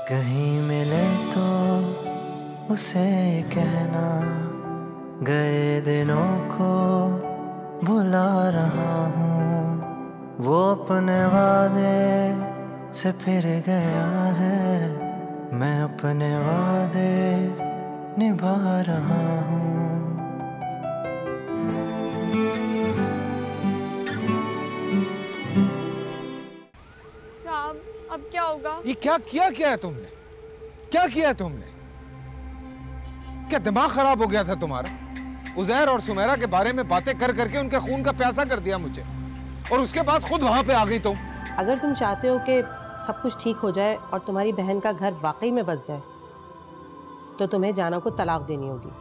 कहीं मिले तो उसे कहना, गए दिनों को भुला रहा हूँ। वो अपने वादे से फिर गया है, मैं अपने वादे निभा रहा हूँ। अब क्या होगा? ये क्या है तुमने? क्या किया है तुमने? क्या दिमाग खराब हो गया था तुम्हारा? उज़ैर और सुमेरा के बारे में बातें कर करके उनके खून का प्यासा कर दिया मुझे, और उसके बाद खुद वहां पे आ गई तुम। अगर तुम चाहते हो कि सब कुछ ठीक हो जाए और तुम्हारी बहन का घर वाकई में बस जाए, तो तुम्हें जाना को तलाक देनी होगी।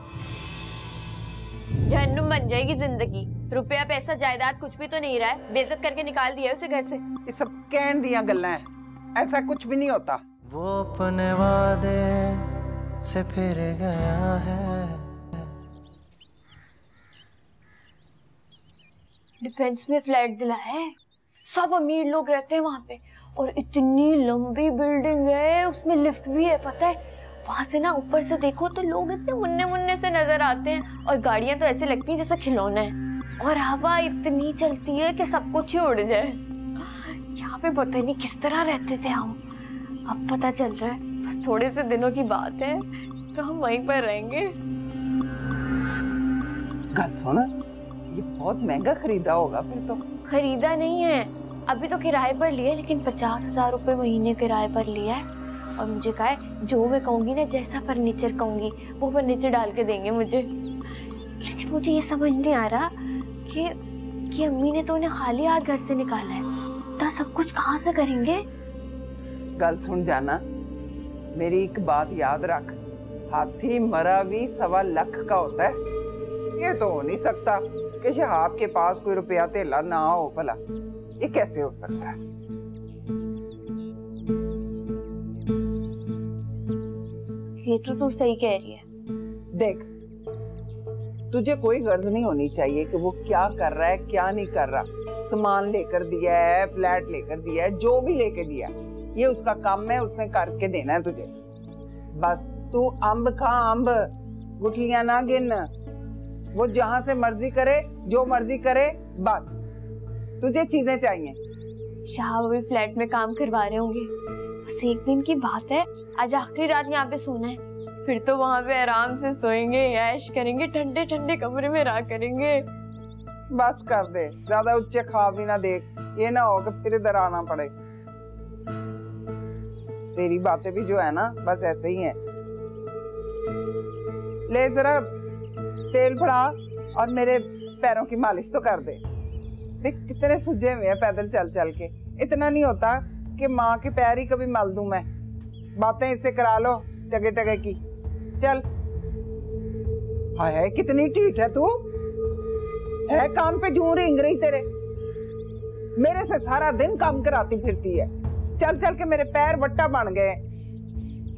जहन्नुम बन जाएगी जिंदगी। रुपया पैसा जायदाद कुछ भी तो नहीं रहा है, बेइज्जत करके निकाल दिया उसे घर से। ये सब कहन दिया गल्लां हैं, ऐसा कुछ भी नहीं होता। वो अपने वादे से फिर गया है। डिफेंस में फ्लैट दिला है, सब अमीर लोग रहते हैं वहाँ पे, और इतनी लंबी बिल्डिंग है, उसमें लिफ्ट भी है। पता है वहां से ना ऊपर से देखो तो लोग इतने मुन्ने मुन्ने से नजर आते हैं, और गाड़ियां तो ऐसे लगती हैं जैसे खिलौने हैं, और हवा इतनी चलती है कि सब कुछ ही उड़ जाए। यहाँ पे पता नहीं किस तरह रहते थे हम, अब पता चल रहा है बस थोड़े से दिनों की बात है तो हम वहीं पर रहेंगे। गल सुन, ये बहुत महंगा खरीदा होगा फिर तो। खरीदा नहीं है, अभी तो किराए पर लिया, लेकिन 50,000 रुपए महीने किराए पर लिया है। और मुझे कहा है जो मैं कहूँगी ना, जैसा फर्नीचर कहूँगी वो फर्नीचर डाल के देंगे मुझे। लेकिन मुझे ये समझ नहीं आ रहा कि अम्मी ने तो उन्हें खाली हाथ घर से निकाला है, तो सब कुछ कहाँ से करेंगे? गल सुन जाना, मेरी एक बात याद रख, हाथी मरा भी 1.25 लाख का होता है। ये तो हो नहीं सकता कि शहाब के पास कोई रुपया तेला ना हो। भला ये कैसे हो सकता है? ये तो तू सही कह रही है। देख, तुझे कोई गर्ज नहीं होनी चाहिए कि वो क्या कर रहा है क्या नहीं कर रहा। सामान लेकर दिया है, फ्लैट लेकर दिया है, जो भी लेकर दिया है, ये उसका काम है, उसने करके देना है तुझे। बस तू अंब खा, अंब, गुठलियां ना गिन। वो जहां से मर्जी करे, जो मर्जी करे, बस तुझे चीजें चाहिए। शाह अभी फ्लैट में काम करवा रहे होंगे, बस एक दिन की बात है, आज आखिरी रात यहाँ पे सोना है, फिर तो वहाँ पे आराम से सोएंगे, ऐश करेंगे, ठंडे ठंडे कमरे में रहा करेंगे। बस कर दे, ज्यादा ऊंचे ख्वाब भी ना देख, ये ना हो कि फिर इधर आना पड़े। तेरी बातें भी जो है ना बस ऐसे ही हैं। ले जरा तेल फड़ा और मेरे पैरों की मालिश तो कर दे। देख कितने सूजे हुए हैं पैदल चल चल के। इतना नहीं होता कि माँ के पैर ही कभी मल दूं मैं। बातें इससे करा लो टगे टगे की। चल। हाय कितनी ढीठ है तू, है कान पे जूं रिंग रही तेरे। मेरे से सारा दिन काम कराती फिरती है, चल चल के मेरे पैर बट्टा बन गए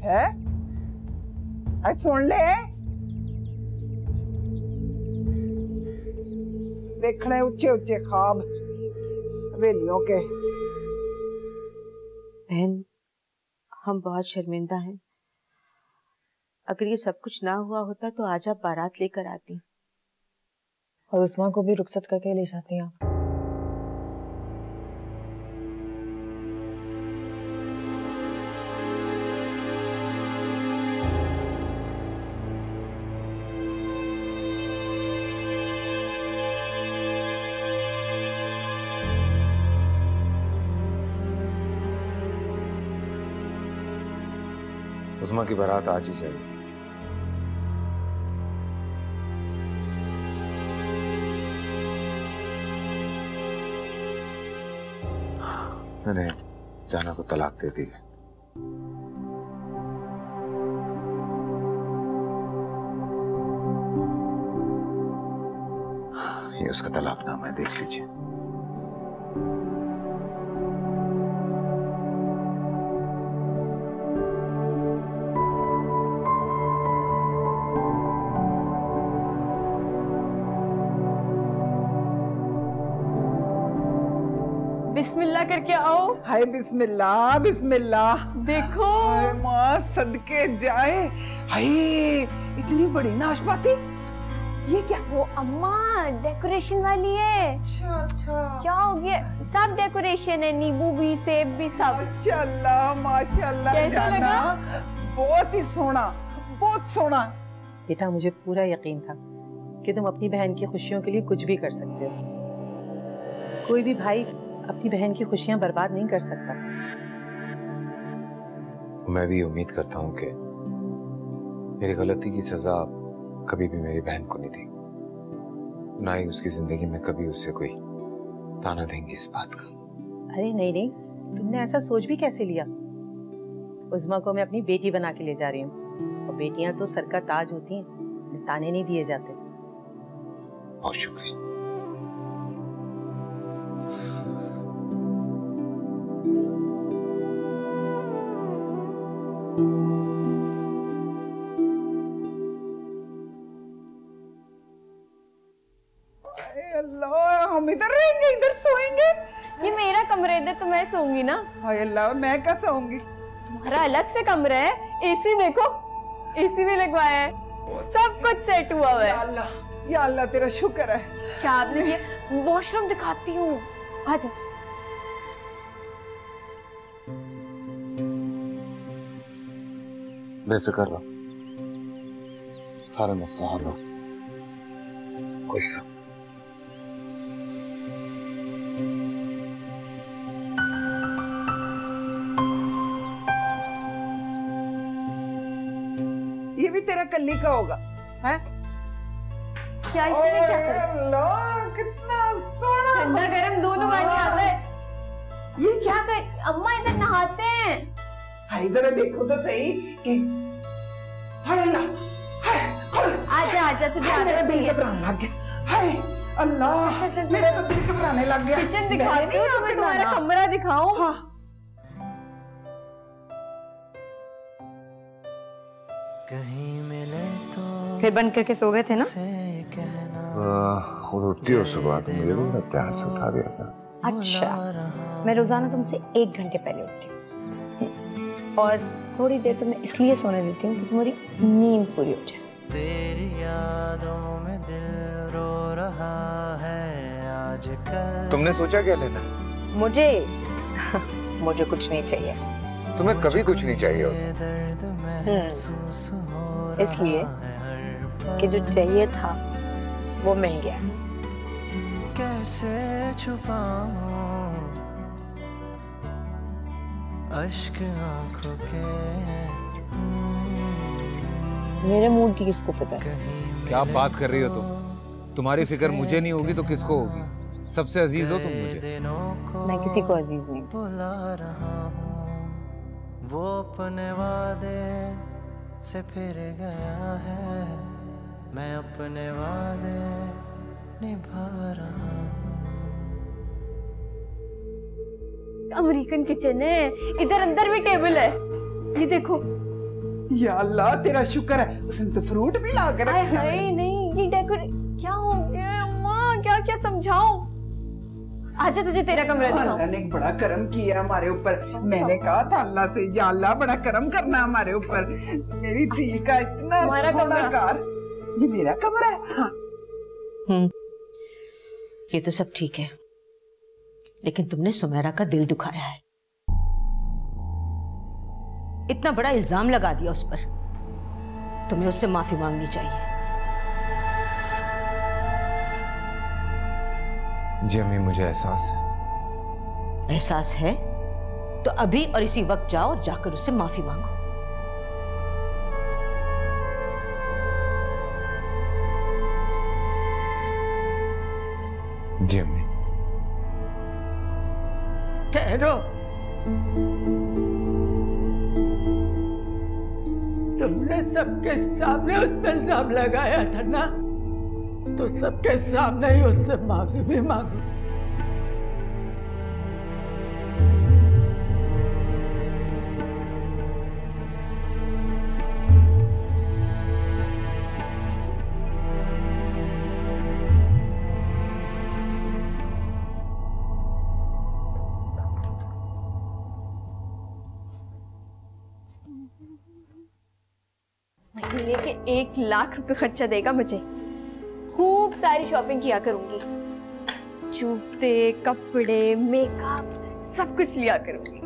है। सुन ले, देखने ऊंचे ऊंचे ख्वाब हवेलियों के। बहन, हम बहुत शर्मिंदा हैं। अगर ये सब कुछ ना हुआ होता तो आज आप बारात लेकर आती और उस्मा को भी रुखसत करके ले जाती हैं आप। उस्मा की बारात आज ही जाएगी। मैंने जाना को तलाक दे दी है। ये उसका तलाकनामा है, देख लीजिए। बिस्मिल्लाह करके आओ। हाय बिस्मिल्लाह बिस्मिल्लाह। देखो हाय माँ सदके जाए। हाय इतनी बड़ी नाशपाती, ये क्या? वो अम्मा डेकोरेशन वाली है। अच्छा क्या हो गया? सब डेकोरेशन है, नींबू भी, सेब भी, सब। माशाल्लाह माशाल्लाह। कैसा लगा? बहुत ही सोना, बहुत सोना। बेटा मुझे पूरा यकीन था कि तुम अपनी बहन की खुशियों के लिए कुछ भी कर सकते हो। कोई भी भाई अपनी बहन की खुशियां बर्बाद नहीं कर सकता। मैं भी उम्मीद करता हूँ कि मेरी गलती की सजा कभी भी मेरी बहन को नहीं देंगे, ना ही उसकी जिंदगी में कभी उससे कोई ताना देंगे इस बात का। अरे नहीं नहीं, तुमने ऐसा सोच भी कैसे लिया? उज़्मा को मैं अपनी बेटी बना के ले जा रही हूँ, और बेटियां तो सर का ताज होती हैं, ताने नहीं दिए जाते। बहुत शुक्रिया। अल्लाह हम इधर रहेंगे, इधर सोएंगे। ये मेरा कमरा है, इधर तो मैं सोऊंगी ना। हाय अल्लाह मैं क्या सोऊंगी? तुम्हारा अलग से कमरा है। एसी देखो, एसी भी लगवाया है, सब कुछ सेट हुआ हुआ है। या अल्लाह तेरा शुक्र है। क्या आपने किया? वॉशरूम दिखाती हूँ, आजा। बेफिक्र रहो, सारे मसले हल हो। खुश रहो। ये भी तेरा कल्ली का होगा है? क्या इसमें क्या कर? अल्लाह कितना सोना। ठंडा गरम दोनों पानी आता है। ये क्या कर? अम्मा इधर नहाते हैं। हाय जरा देखो तो सही कि हाय अल्लाह, हाय खोल। आजा आजा, तुझे हाय, मेरा आदत दिल नहीं है। घबराने लग गया। हाय अल्लाह चल, चल, चल। मेरा तो दिल घबराने लग गया। किचन मैंने दिखाती नहीं हूँ यहाँ तुम्हें, पे तुम्हारा नहाना। कमरा दिखाऊं। हाँ कहीं मिले तो फिर बंद करके सो गए थे ना? से कहना खुद उठती हो सुबह तो मुझे भी लगता है से उठा दिया था। अच्छा, मैं रोजाना तुमसे 1 घंटे पहले उठती हूँ, और थोड़ी देर तो मैं इसलिए सोने देती हूँ कि तुम्हारी नींद पूरी हो जाए। तेरी यादों में दिल रो रहा है आजकल। तुमने सोचा क्या लेना? मुझे मुझे कुछ नहीं चाहिए। तुम्हें कभी कुछ नहीं चाहिए होता। दर्द महसूस हो रहा इसलिए है हर पल। कि जो चाहिए था वो मिल गया। कैसे छुपाऊं अश्क आंखों के मेरे मूड की किसको फिक्र? क्या बात कर रही हो तुम? तुम्हारी फिक्र मुझे नहीं होगी तो किसको होगी? सबसे अजीज हो तुम मुझे। दिनों को मैं किसी को अजीज नहीं। बुला रहा हूँ, वो अपने वादे से फिर गया है, मैं अपने वादे निभा रहा हूँ। अमेरिकन किचन है, इधर अंदर भी टेबल है, ये देखो। या अल्लाह तेरा शुक्र है, उसने तो फ्रूट भी ला कर हाय रखा है। हाय नहीं, ये डेकोरेट क्या हो गया अम्मा? क्या क्या समझाऊं? आजा तुझे तेरा कमरा दिखाऊं। अल्लाह ने एक बड़ा करम किया हमारे ऊपर। मैंने कहा था अल्लाह से, या अल्लाह बड़ा करम करना हमारे ऊपर। मेरी धी का इतना हमारा सोना कमरा। कार। ये मेरा कमरा है। हाँ। ये तो सब ठीक है, लेकिन तुमने सुमेरा का दिल दुखाया है। इतना बड़ा इल्जाम लगा दिया उस पर। तुम्हें उससे माफी मांगनी चाहिए। जी अम्मी, मुझे एहसास है। एहसास है तो अभी और इसी वक्त जाओ और जाकर उससे माफी मांगो। जी अम्मी। ठहरो, तुमने सबके सामने उस पर इल्जाम लगाया था ना, तो सबके सामने ही उससे माफी भी मांगो। महीने के 1 लाख रुपए खर्चा देगा मुझे। खूब सारी शॉपिंग किया करूंगी, जूते, कपड़े, मेकअप, सब कुछ लिया करूंगी।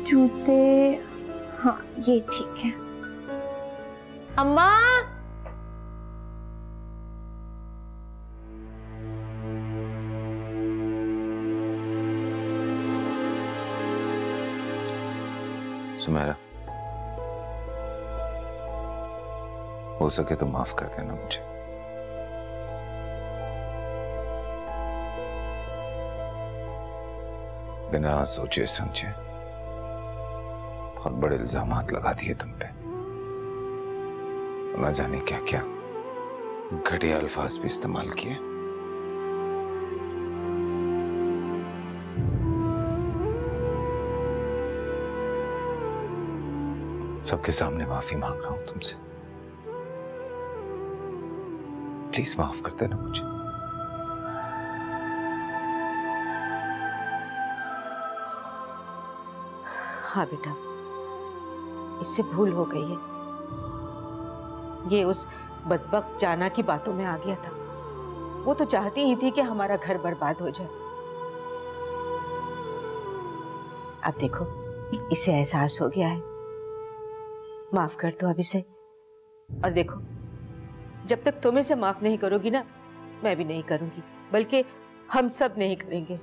जूते, हाँ ये ठीक है। अम्मा, सुमेरा, हो सके तो माफ कर देना मुझे। बिना सोचे समझे बहुत बड़े इल्जामात लगा दिए तुम पे, ना जाने क्या क्या घटिया अल्फाज भी इस्तेमाल किए। सबके सामने माफी मांग रहा हूं तुमसे, प्लीज माफ कर देना मुझे। हाँ बेटा, इससे भूल हो गई है। ये उस बदबख्त जाना की बातों में आ गया था। वो तो चाहती ही थी कि हमारा घर बर्बाद हो जाए। अब देखो, इसे एहसास हो गया है, माफ कर दो अब इसे। और देखो, जब तक तुम इसे माफ नहीं करोगी ना, मैं भी नहीं करूंगी, बल्कि हम सब नहीं करेंगे।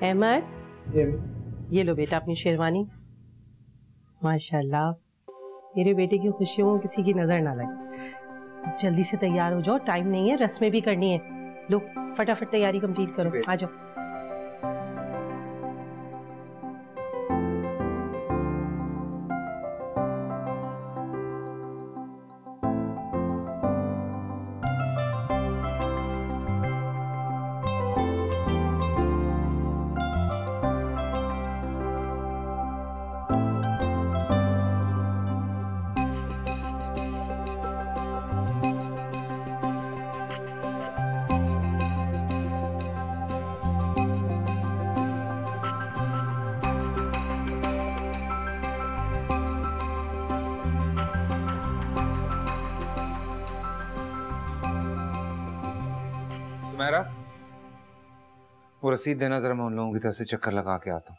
अहमद, ये लो बेटा अपनी शेरवानी। माशाल्लाह, मेरे बेटे की खुशियों में किसी की नजर ना लगे। जल्दी से तैयार हो जाओ, टाइम नहीं है, रस्में भी करनी है। लो फटाफट तैयारी कंप्लीट करो, आ जाओ। सुमेरा, वो रसीद देना जरा, मैं उन लोगों की तरफ से चक्कर लगा के आता हूँ।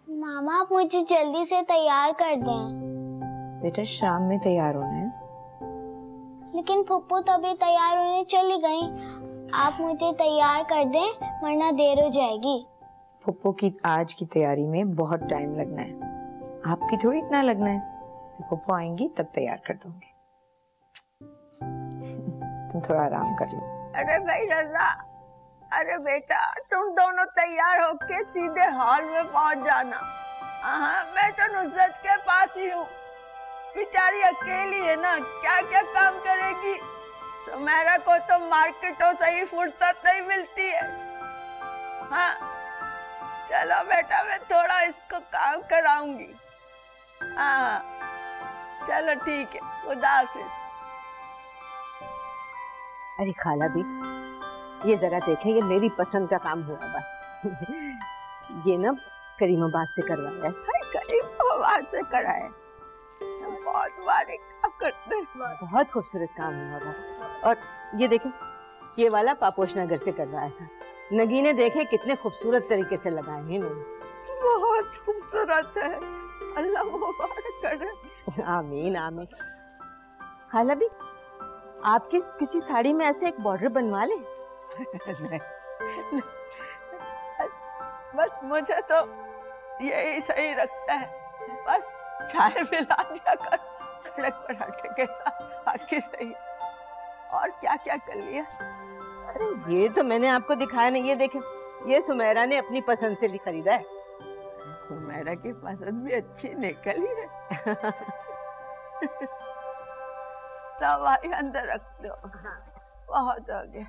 मामा, आप मुझे जल्दी से तैयार कर दें। बेटा शाम में तैयार होना है। लेकिन फुप्पू तो अभी तैयार होने चली गई। आप मुझे तैयार कर दें, वरना देर हो जाएगी। फुप्पो की आज की तैयारी में बहुत टाइम लगना है, आपकी थोड़ी इतना लगना है। तो फुप्पो आएंगी तब तैयार कर दूंगी। तुम थोड़ा आराम कर लो। अरे भाई रजा, अरे बेटा तुम दोनों तैयार होके सीधे हॉल में पहुंच जाना। हाँ, मैं तो नुसरत के पास ही हूँ। बेचारी अकेली है ना, क्या क्या काम करेगी। सुमेरा को तो मार्केटों से ही फुर्सत नहीं मिलती है। हाँ चलो बेटा, मैं थोड़ा इसको काम कराऊंगी। हाँ चलो ठीक है, खुदा हाफिज। अरे खाला भी, ये जरा देखें, ये मेरी पसंद का काम हुआ बस। ये ना करीमाबाद से करवाया है। करीमाबाद से कराया, बहुत बारीक करते। बहुत खूबसूरत काम हुआ होगा। और ये देखें, ये वाला पापोश नगर से करवाया था। नगीने देखे कितने खूबसूरत तरीके से लगाए हैं इन्होंने। बहुत खूबसूरत है, अल्लाह मुबारक करे। आमीन आमीन। खाला भी आप किसी साड़ी में ऐसे एक बॉर्डर बनवा लें। बस मुझे तो यही सही लगता है, बस चाय मिला दिया कर खड़े पराठे के साथ, बाकी सही। और क्या क्या कर लिया? अरे ये तो मैंने आपको दिखाया नहीं। ये देखें, ये सुमेरा ने अपनी पसंद से खरीदा है। सुमेरा की पसंद भी अच्छी निकली है। दवाई अंदर रख दो, बहुत हो गया।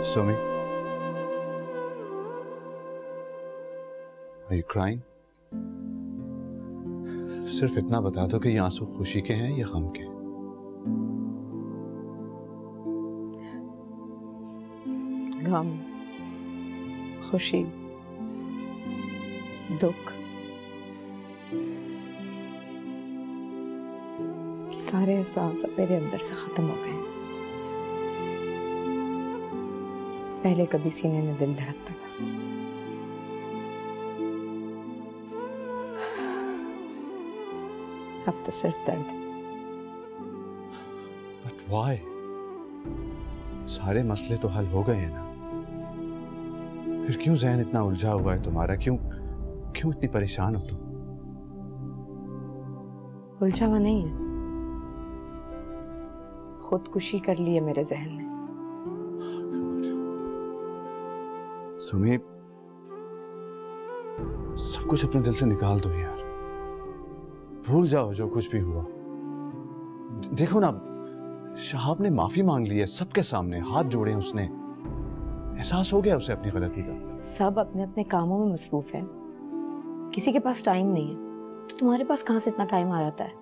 Somi, are you crying? सिर्फ इतना बता दो कि ये आंसू खुशी के हैं या गम के? गम, खुशी, दुख, सारे एहसास मेरे अंदर से खत्म हो गए। पहले कभी सीने में दिल धड़कता था, अब तो सिर्फ दर्द। But why? सारे मसले तो हल हो गए हैं ना। फिर क्यों ज़हन इतना उलझा हुआ है तुम्हारा? क्यों इतनी परेशान हो तुम? उलझा हुआ नहीं है, खुदकुशी कर ली है मेरे जहन ने। सुमी, सब कुछ अपने दिल से निकाल दो यार। भूल जाओ जो कुछ भी हुआ। देखो ना, शहाब ने माफी मांग ली है सबके सामने, हाथ जोड़े उसने। एहसास हो गया उसे अपनी गलती का। सब अपने अपने कामों में मसरूफ हैं, किसी के पास टाइम नहीं है। तो तुम्हारे पास कहाँ से इतना टाइम आ जाता है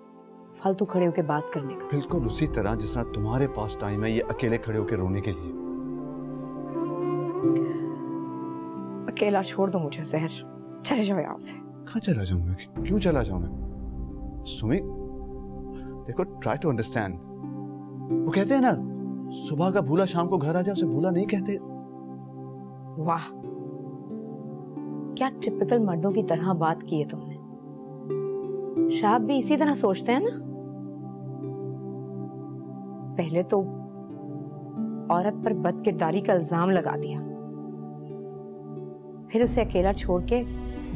फालतू खड़े होकर बात करने का? बिल्कुल उसी तरह जिस तरह तुम्हारे पास टाइम है ये अकेले खड़े होकर रोने के लिए। अकेला छोड़ दो मुझे जहर, चले जाओ यहाँ से। कहाँ चला जाऊं मैं? क्यों चला जाऊं मैं? सुमी देखो, ट्राई टू अंडरस्टैंड। वो कहते हैं ना, सुबह का भूला शाम को घर आ जाए उसे भूला नहीं कहते। वाह, क्या टिपिकल मर्दों की तरह बात की है तुमने। शाह भी इसी तरह सोचते हैं ना। पहले तो औरत पर बदकिरदारी का इल्जाम लगा दिया, फिर उसे अकेला छोड़ के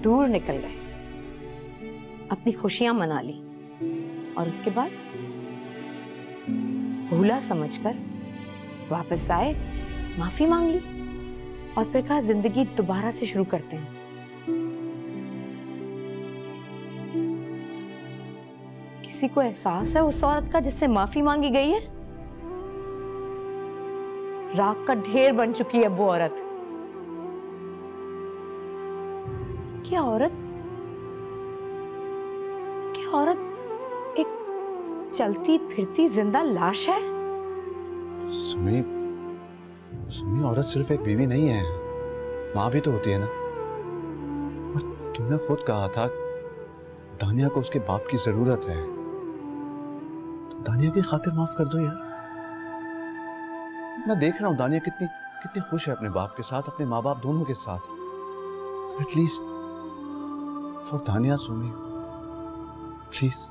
दूर निकल गए, अपनी खुशियां मना ली, और उसके बाद भूला समझकर वापस आए, माफी मांग ली, और फिर कहा जिंदगी दोबारा से शुरू करते हैं। किसी को एहसास है उस औरत का जिससे माफी मांगी गई है? राख का ढेर बन चुकी है वो औरत। क्या औरत एक चलती फिरती जिंदा लाश है? सुमी औरत सिर्फ एक बीवी नहीं है, माँ भी तो होती है ना। और तुमने खुद कहा था दानिया को उसके बाप की जरूरत है, तो दानिया की खातिर माफ कर दो यार। मैं देख रहा हूँ दानिया कितनी खुश है अपने बाप के साथ, अपने माँ बाप दोनों के साथ। एटलीस्ट फॉर दानिया, सुमी प्लीज।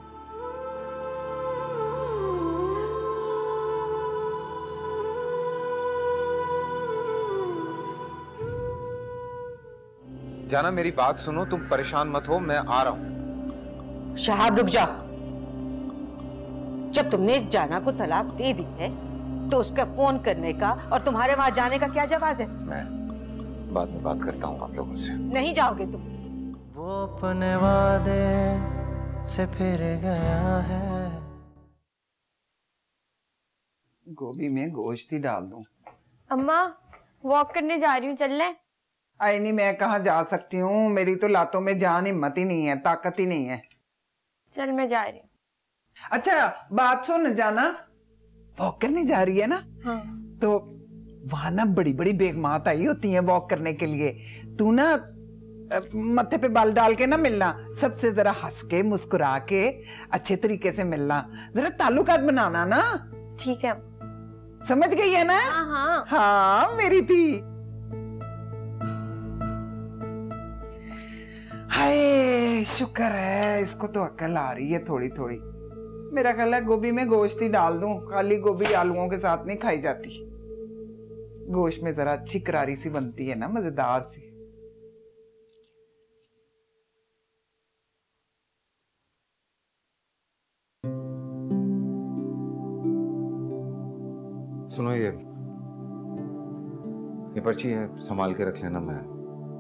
जाना, मेरी बात सुनो, तुम परेशान मत हो, मैं आ रहा हूं। शहाब रुक जा। जब तुमने जाना को तलाक दे दी है तो उसका फोन करने का और तुम्हारे वहां जाने का क्या जवाब है? मैं बाद में बात करता हूँ आप लोगों से। नहीं जाओगे तुम। वो अपने वादे से फिर गया है। गोभी में गोश्त ही डाल दूं। अम्मा वॉक करने जा रही हूँ, चल ले। आई नहीं, मैं कहाँ जा सकती हूँ, मेरी तो लातों में जान हिम्मत ही नहीं है, ताकत ही नहीं है। चल मैं जा रही हूँ। अच्छा बात सुन, जाना वॉक करने जा रही है ना? हाँ। तो वहां ना बड़ी बड़ी बेगमात आई होती हैं वॉक करने के लिए। तू ना मत्थे पे बाल डाल के ना मिलना, सबसे जरा हंस के मुस्कुरा के अच्छे तरीके से मिलना, जरा ताल्लुकात बनाना ना। ठीक है। समझ गई है ना? हाँ हाँ। हाँ मेरी थी। हाय शुक्र है, इसको तो अक्ल आ रही है थोड़ी थोड़ी। मेरा ख्याल है गोभी में गोश्त ही डाल दूं, खाली गोभी आलूओं के साथ नहीं खाई जाती। गोश्त में जरा अच्छी करारी सी बनती है ना, मजेदार सी। सुनो, ये पर्ची है, संभाल के रख लेना, मैं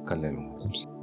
कल ले लूंगा तुमसे।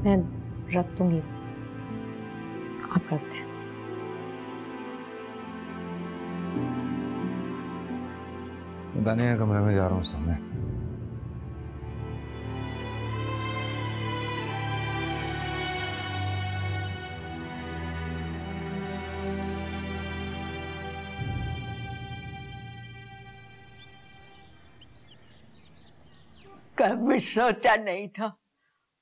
मैं रख दूंगी, आप रख दें। दानिया कमरे में जा रहा हूँ समय। कभी सोचा नहीं था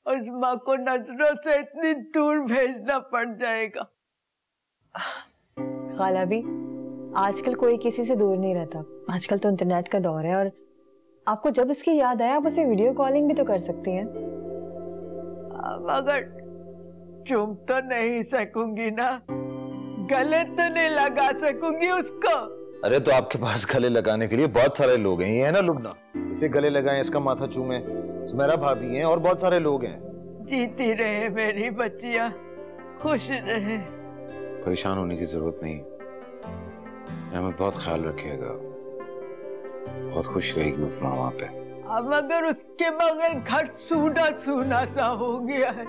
उस्मा को नजरों से इतनी दूर भेजना पड़ जाएगा। खाला भी आजकल कोई किसी से दूर नहीं रहता। आजकल तो इंटरनेट का दौर है और आपको जब इसकी याद आए आप उसे वीडियो कॉलिंग भी तो कर सकती हैं। मगर चुम तो नहीं सकूंगी ना, गले तो नहीं लगा सकूंगी उसको। अरे तो आपके पास गले लगाने के लिए बहुत सारे लोग हैं। ये है ना लुबना, इसे गले लगाएं, इसका माथा चूमे। सुमेरा भाभी हैं और बहुत सारे लोग हैं। जीती रहे मेरी बच्चियां, खुश रहे। परेशान होने की जरूरत नहीं, हमें बहुत ख्याल रखिएगा। बहुत खुश रहेगी उपमा वहाँ पे। अब अगर उसके बगैर घर सूना सूना सा हो गया है,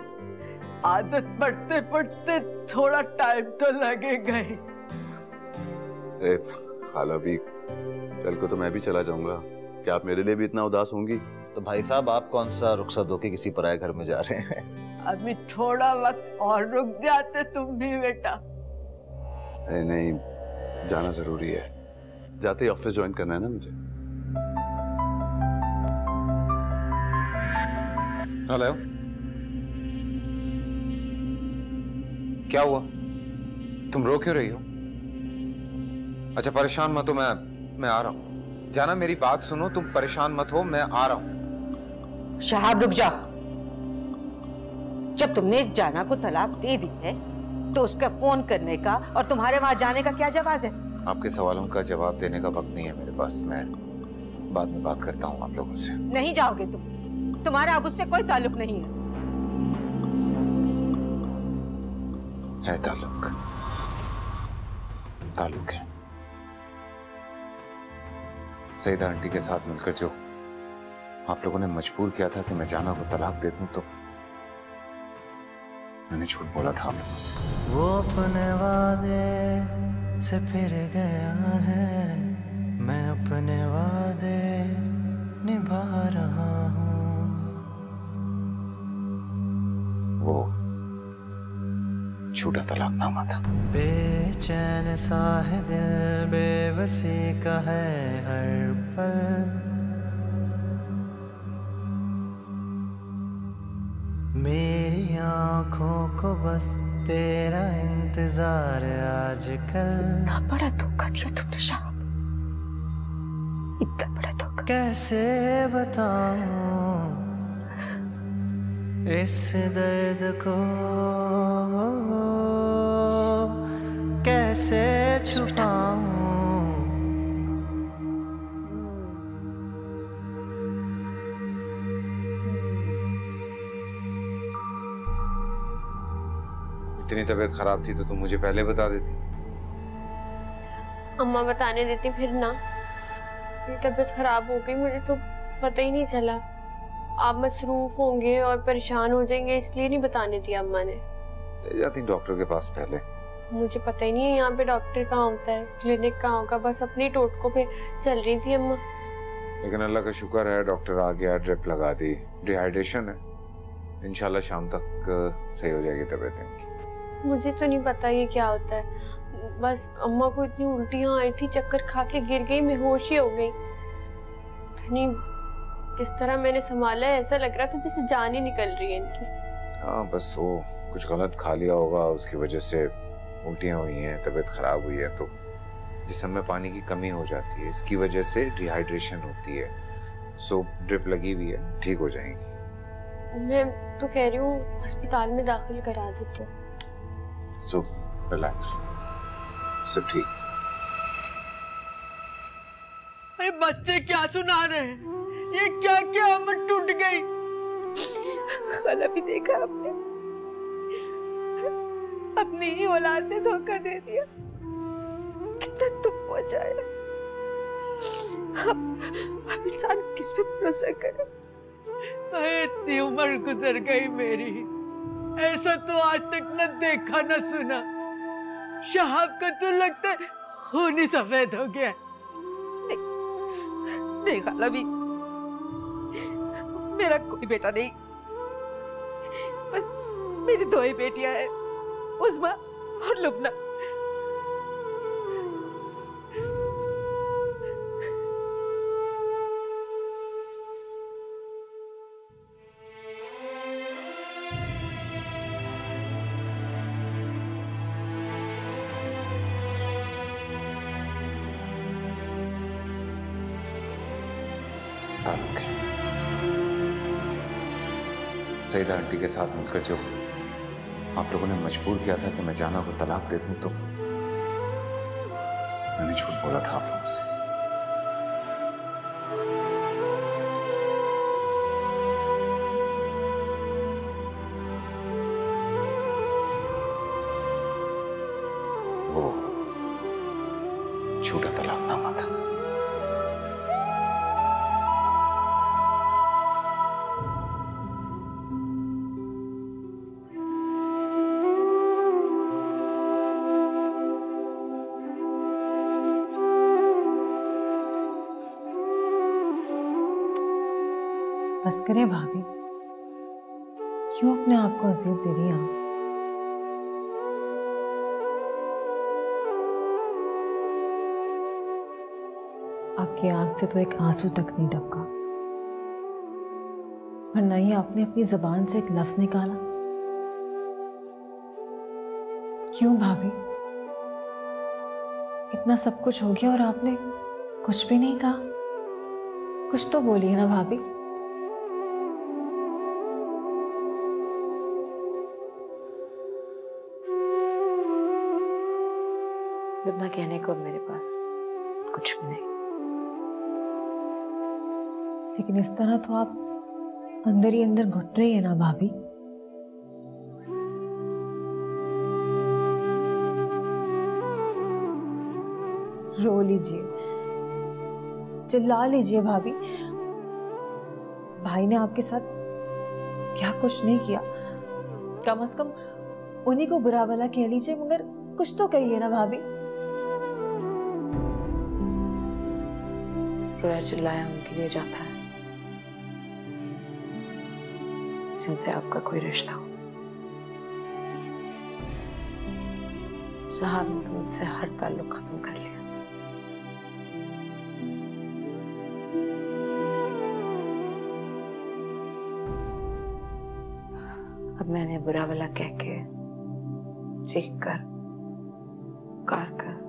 आदत पड़ते पड़ते थोड़ा टाइम तो लगेगा ही। खाला भी कल को तो मैं भी चला जाऊंगा, क्या आप मेरे लिए भी इतना उदास होंगी? तो भाई साहब आप कौन सा रुखसत होके किसी पराये घर में जा रहे हैं? अभी थोड़ा वक्त और रुक जाते तुम भी बेटा। नहीं, जाना जरूरी है। जाते ही ऑफिस ज्वाइन करना है ना मुझे। हेलो, क्या हुआ? तुम रो क्यों रही हो? अच्छा परेशान मत हो, मैं आ रहा हूं। जाना मेरी बात सुनो, तुम परेशान मत हो, मैं आ रहा हूं। शहाब रुक जाओ। जब तुमने जाना को तलाक दे दी है तो उसका फोन करने का और तुम्हारे वहां जाने का क्या जवाब है? आपके सवालों का जवाब देने का वक्त नहीं है मेरे पास। मैं बाद में बात करता हूँ आप लोगों से। नहीं जाओगे तुम, तुम्हारा अब उससे कोई ताल्लुक नहीं है ताल्लुक है। सईदा आंटी के साथ मिलकर जो आप लोगों ने मजबूर किया था कि मैं जाना को तलाक दे दूं, तो मैंने झूठ बोला था आप लोगों से। वो अपने वादे से फिर गया है, मैं अपने वादे निभा रहा हूँ। वो झूठा तलाकनामा था। बेचैन सा है दिल, बेबसी का है हर पल। मेरी आंखों को बस तेरा इंतजार आजकल। इतना बड़ा धोखा दिया तुमने शाह, इतना बड़ा धोखा। कैसे बताऊं इस दर्द को, कैसे छुपाऊं? इतनी तबीयत खराब थी तो तुम मुझे पहले बता देती। अम्मा बताने देती फिर ना। मेरी तबीयत खराब हो गई, मुझे तो पता ही नहीं चला। आप मसरूफ होंगे और परेशान हो जाएंगे इसलिए नहीं बताने दिया अम्मा ने। ले जाती डॉक्टर के पास पहले। मुझे पता ही नहीं है यहाँ पे डॉक्टर कहाँ होता है, क्लिनिक कहाँ होगा। बस अपनी टोटकों पे चल रही थी अम्मा। लेकिन अल्लाह का शुक्र है डॉक्टर आ गया, ड्रिप लगा दी। डिहाइड्रेशन है, इंशाल्लाह शाम तक सही हो जाएगी तबीयत इनकी। मुझे तो नहीं पता ये क्या होता है। बस अम्मा को इतनी उल्टियाँ आई थी, चक्कर खा के गिर गई, बेहोश ही हो गई। इतनी किस तरह मैंने संभाला है, ऐसा लग रहा था जैसे जान ही निकल रही है इनकी। हाँ बस वो कुछ गलत खा लिया होगा, उसकी वजह से उल्टियाँ हुई हैं, तबीयत खराब हुई है, तो जिस्म में पानी की कमी हो जाती है, इसकी वजह से डिहाइड्रेशन होती है। सो ड्रिप लगी हुई है, ठीक हो जाएंगी। मैं तो कह रही हूँ अस्पताल में दाखिल करा देते। सो रिलैक्स, सब ठीक। अरे बच्चे क्या सुना रहे हैं? ये क्या क्या अमर टूट गई। खाला भी देखा आपने, अपनी ही औलाद ने धोखा दे दिया, कितना दुख पहुंचाया। अब इंसान किस पे भरोसा करे? इतनी उम्र गुजर गई मेरी, ऐसा तो आज तक न देखा न सुना। शहाब का तो लगता है खून ही सफेद हो गया। नहीं खाला भी, मेरा कोई बेटा नहीं, बस मेरी दो ही बेटियां हैं, उस्मा और लुबना। सईदा आंटी के साथ मिलकर जो आप लोगों ने मजबूर किया था कि मैं जाना को तलाक दे दूं, तो मैंने झूठ बोला था आप लोगों से। वो झूठा तलाकनामा था। बस करें भाभी, क्यों अपने आप को अजियत दे रही हैं आप? आपकी आंख से तो एक आंसू तक नहीं टपका, और न ही आपने अपनी जुबान से एक लफ्ज निकाला। क्यों भाभी? इतना सब कुछ हो गया और आपने कुछ भी नहीं कहा। कुछ तो बोलिए ना भाभी। लुब्ना, कहने को मेरे पास कुछ भी नहीं। लेकिन इस तरह तो आप अंदर ही अंदर घुट रही है ना भाभी। रो लीजिए, चिल्ला लीजिए भाभी। भाई ने आपके साथ क्या कुछ नहीं किया, कम से कम उन्हीं को बुरा भला कह लीजिए, मगर कुछ तो कहिए ना भाभी। रोया चिल्लाया उनके लिए जाता है जिनसे आपका कोई रिश्ता हो। शहाब ने तो मुझसे हर ताल्लुक खत्म कर लिया। अब मैंने बुरा भला कह के, चीख कर, पुकार कर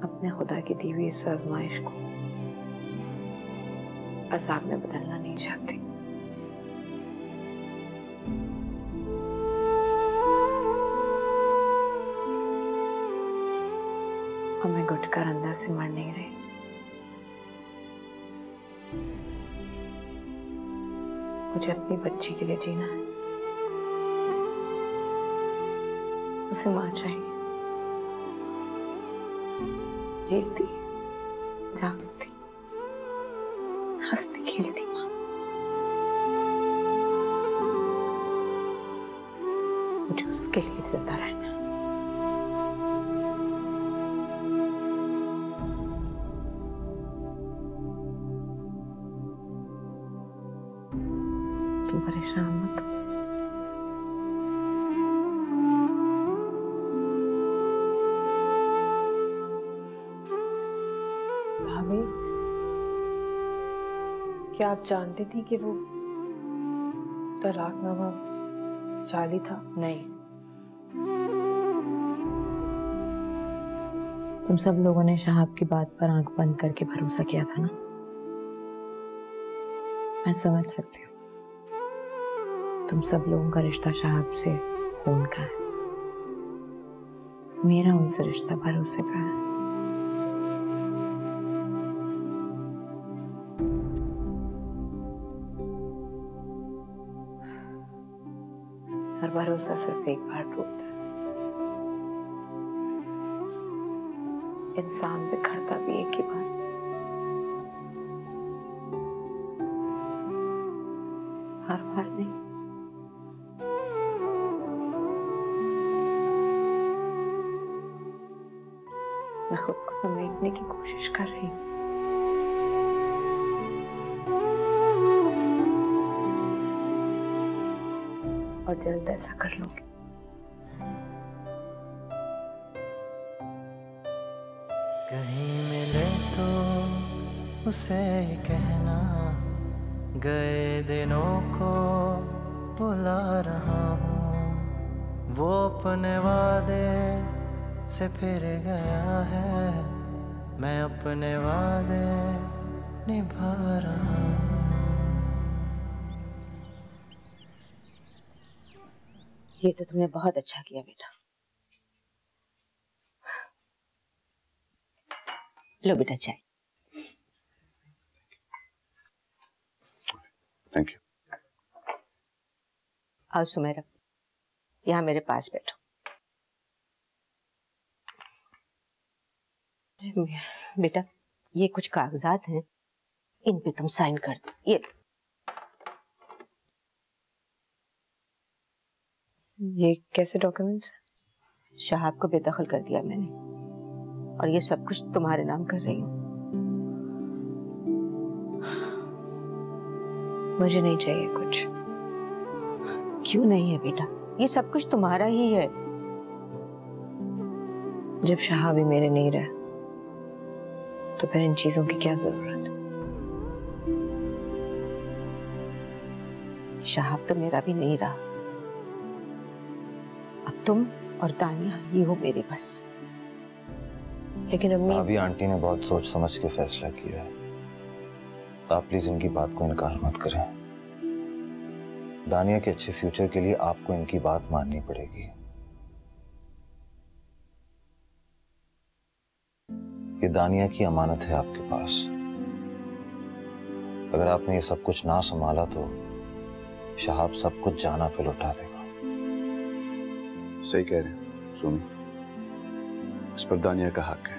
अपने खुदा की दी हुई इस आजमाइश को अज़ाब में बदलना नहीं चाहती। और मैं घुटकर अंदर से मर नहीं रही। मुझे अपनी बच्ची के लिए जीना है। उसे मां चाहिए, जीती, जागती, हंसती खेलती मां। मुझे उसके लिए जिंदा रहना। तुम परेशान मत हो। भाभी, क्या आप जानती थी कि वो तलाकनामा जाली था? नहीं, तुम सब लोगों ने शहाब की बात पर आंख बंद करके भरोसा किया था ना। मैं समझ सकती हूँ। तुम सब लोगों का रिश्ता शहाब से खून का है, मेरा उनसे रिश्ता भरोसे का है। हर भरोसा सिर्फ एक बार टूटता है। इंसान बिखरता भी एक ही बार। हर बार नहीं। मैं खुद को समेटने की कोशिश कर रही हूँ। और जल्द ऐसा कर लूंगी। कहीं मिले तो उसे कहना, गए दिनों को बुला रहा हूँ। वो अपने वादे से फिर गया है, मैं अपने वादे निभा रहा हूं। ये तो तुमने बहुत अच्छा किया बेटा। लो बेटा चाय। Thank you. आओ सुमेरा, यहाँ मेरे पास बैठो। बेटा ये कुछ कागजात हैं, इन पे तुम साइन कर दो। ये कैसे डॉक्यूमेंट्स? शहाब को बेदखल कर दिया मैंने, और ये सब कुछ तुम्हारे नाम कर रही हूँ। मुझे नहीं चाहिए कुछ। क्यों नहीं है बेटा, ये सब कुछ तुम्हारा ही है। जब शहाब भी मेरे नहीं रहे तो फिर इन चीजों की क्या जरूरत? शहाब तो मेरा भी नहीं रहा, अब तुम और दानिया ही हो मेरे बस। लेकिन अम्मी, भाभी आंटी ने बहुत सोच समझ के फैसला किया है, तो आप प्लीज इनकी बात को इनकार मत करें। दानिया के अच्छे फ्यूचर के लिए आपको इनकी बात माननी पड़ेगी। ये दानिया की अमानत है आपके पास। अगर आपने ये सब कुछ ना संभाला तो शहाब सब कुछ जाना पे लुटा देगा। सही कह रहे हैं सुमी, इस पर दानिया का हक है,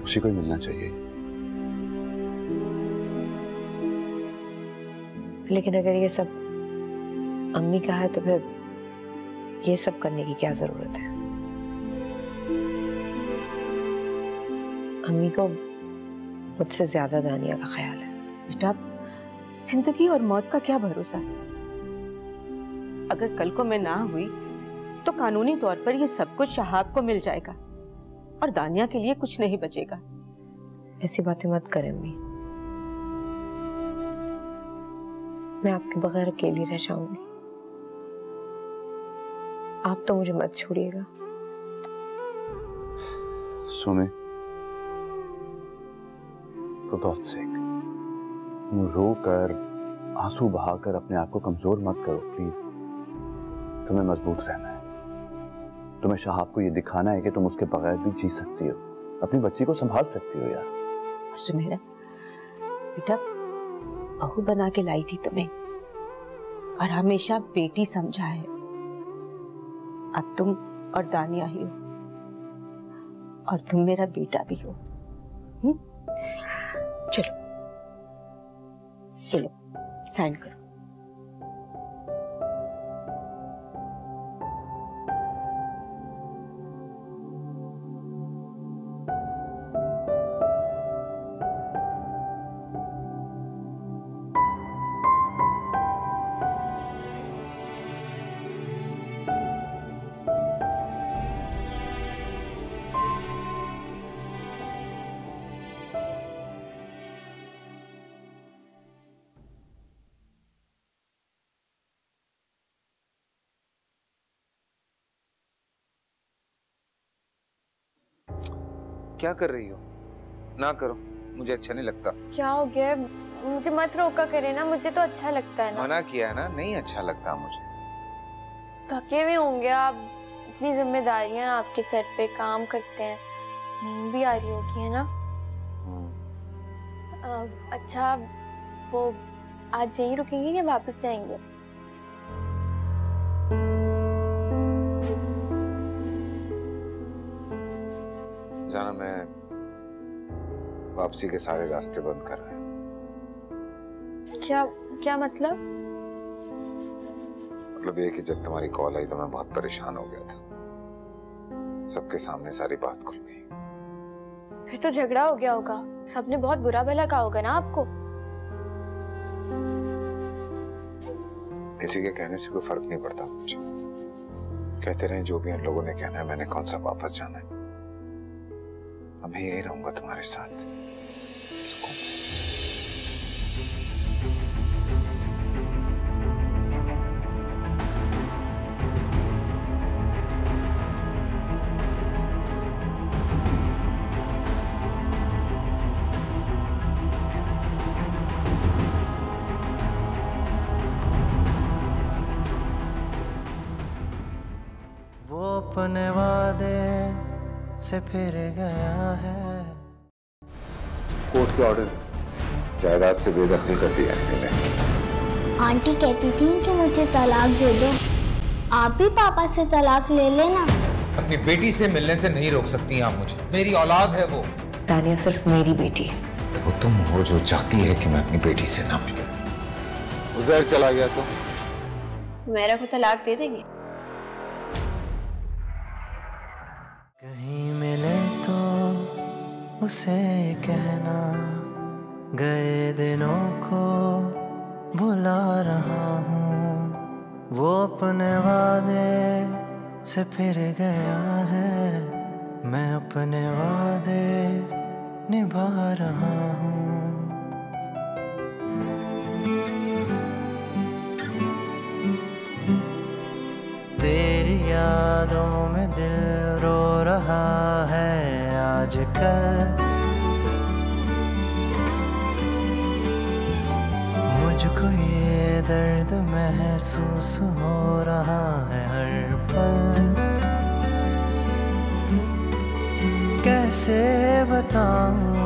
उसी को ही मिलना चाहिए। लेकिन अगर ये सब अम्मी का है तो फिर ये सब करने की क्या जरूरत है? अम्मी को मुझसे ज्यादा दानिया का ख्याल है। बेटा जिंदगी और मौत का क्या भरोसा, अगर कल को मैं ना हुई तो कानूनी तौर पर ये सब कुछ शहाब को मिल जाएगा और दानिया के लिए कुछ नहीं बचेगा। ऐसी बातें मत करें अम्मी, मैं आपके बगैर अकेली रह जाऊंगी। आप तो मुझे मत छोड़िएगा। सुमी, for God's sake, यूं रो कर आंसू बहाकर अपने आप को कमजोर मत करो प्लीज। तुम्हें मजबूत रहना है, तुम्हें शहाब को ये दिखाना है कि तुम उसके बगैर भी जी सकती हो, अपनी बच्ची को संभाल सकती हो यार। सुमेरा बेटा, बहू बना के लाई थी तुम्हें और हमेशा बेटी समझा है। अब तुम और दानिया ही हो, और तुम मेरा बेटा भी हो। चलो चलो साइन करो। क्या कर रही हो? ना करो, मुझे अच्छा नहीं लगता। क्या हो गया? मुझे मत रोका करे ना, मुझे तो अच्छा लगता है ना। मना किया है ना, नहीं अच्छा लगता मुझे। थके हुए होंगे आप, इतनी जिम्मेदारियां आपके सर पे, काम करते हैं, नींद भी आ रही होगी है ना। अच्छा वो आज यहीं रुकेंगे या वापस जाएंगे? जाना, मैं वापसी के सारे रास्ते बंद कर रहे हैं। क्या क्या मतलब? मतलब ये कि जब तुम्हारी कॉल आई तो मैं बहुत परेशान हो गया था, सबके सामने सारी बात खुल गई। फिर तो झगड़ा हो गया होगा, सबने बहुत बुरा भला कहा होगा ना आपको। किसी के कहने से कोई फर्क नहीं पड़ता मुझे, कहते रहे जो भी उन लोगों ने कहना है, मैंने कौन सा वापस जाना है। अब मैं यही रहूंगा तुम्हारे साथ सुकून से। अपने वादे से फिर गया है। कोर्ट के ऑर्डर जायदाद से बेदखल कर दिया मैंने। आंटी कहती थी कि मुझे तलाक दे दो, आप भी पापा से तलाक ले लेना। अपनी बेटी से मिलने से नहीं रोक सकती आप मुझे, मेरी औलाद है वो। तानिया सिर्फ मेरी बेटी है। तो वो तुम हो जो चाहती है कि मैं अपनी बेटी से ना मिलूं। उज़ैर चला गया तो सुमेरा को तलाक दे देंगे। कहीं मिले तो उसे कहना, गए दिनों को भुला रहा हूँ। वो अपने वादे से फिर गया है, मैं अपने वादे निभा रहा हूँ। तेरी यादों में दिल रो रहा है आजकल। मुझको ये दर्द महसूस हो रहा है हर पल। कैसे बताऊं